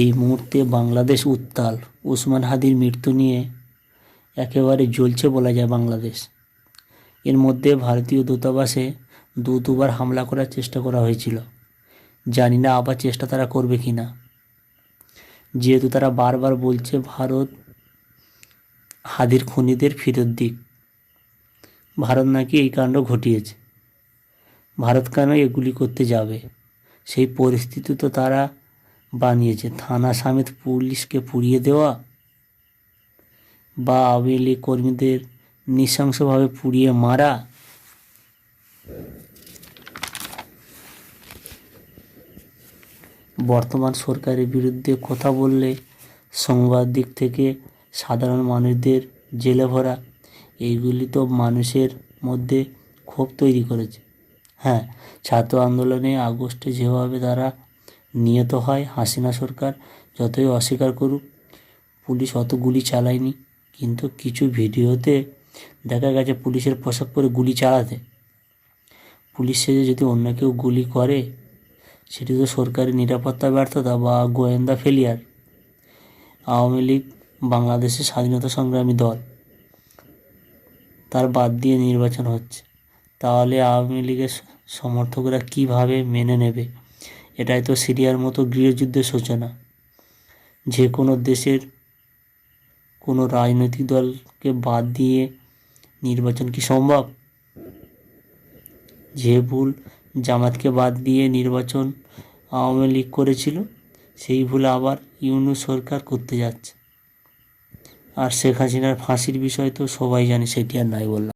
এই মুহূর্তে বাংলাদেশ উত্তাল। ওসমান হাদির মৃত্যু নিয়ে একেবারে জ্বলছে বলা যায় বাংলাদেশ। এর মধ্যে ভারতীয় দূতাবাসে দুবার হামলা করার চেষ্টা করা হয়েছিল। জানি না আবার চেষ্টা তারা করবে কি না, যেহেতু তারা বারবার বলছে ভারত হাদির খুনিদের ফেরত দিক। ভারত নাকি এই কাণ্ড ঘটিয়েছে। ভারত কেন এগুলি করতে যাবে? সেই পরিস্থিতি তো তারা বানিয়েছে। থানা সমেত পুলিশকে পুড়িয়ে দেওয়া বা আওয়ামী লীগ কর্মীদের নৃশংসভাবে পুড়িয়ে মারা। বর্তমান সরকারের বিরুদ্ধে কথা বললে সংবাদ দিক থেকে সাধারণ মানুষদের জেলে ভরা, এইগুলি তো মানুষের মধ্যে ক্ষোভ তৈরি করেছে। হ্যাঁ, ছাত্র আন্দোলনে আগস্টে যেভাবে তারা নিহত হয়, হাসিনা সরকার যতই অস্বীকার করুক পুলিশ অত গুলি চালায়নি, কিন্তু কিছু ভিডিওতে দেখা গেছে পুলিশের পোশাক পরে গুলি চালাতে। পুলিশ সেজে যদি অন্য কেউ গুলি করে, সেটি তো সরকারের নিরাপত্তা ব্যর্থতা বা গোয়েন্দা ফেলিয়ার। আওয়ামী লীগ বাংলাদেশের স্বাধীনতা সংগ্রামী দল, তার বাদ দিয়ে নির্বাচন হচ্ছে। তাহলে আওয়ামী লীগের সমর্থকরা কিভাবে মেনে নেবে? এটাই তো সিরিয়ার মতো গৃহযুদ্ধের সূচনা। যে কোনো দেশের কোনো রাজনৈতিক দলকে বাদ দিয়ে নির্বাচন কি সম্ভব? যে ভুল জামাতকে বাদ দিয়ে নির্বাচন আওয়ামী লীগ করেছিল, সেই ভুল আবার ইউনূস সরকার করতে যাচ্ছে। আর শেখ হাসিনার ফাঁসির বিষয় তো সবাই জানে, সেটি আর নাই বললাম।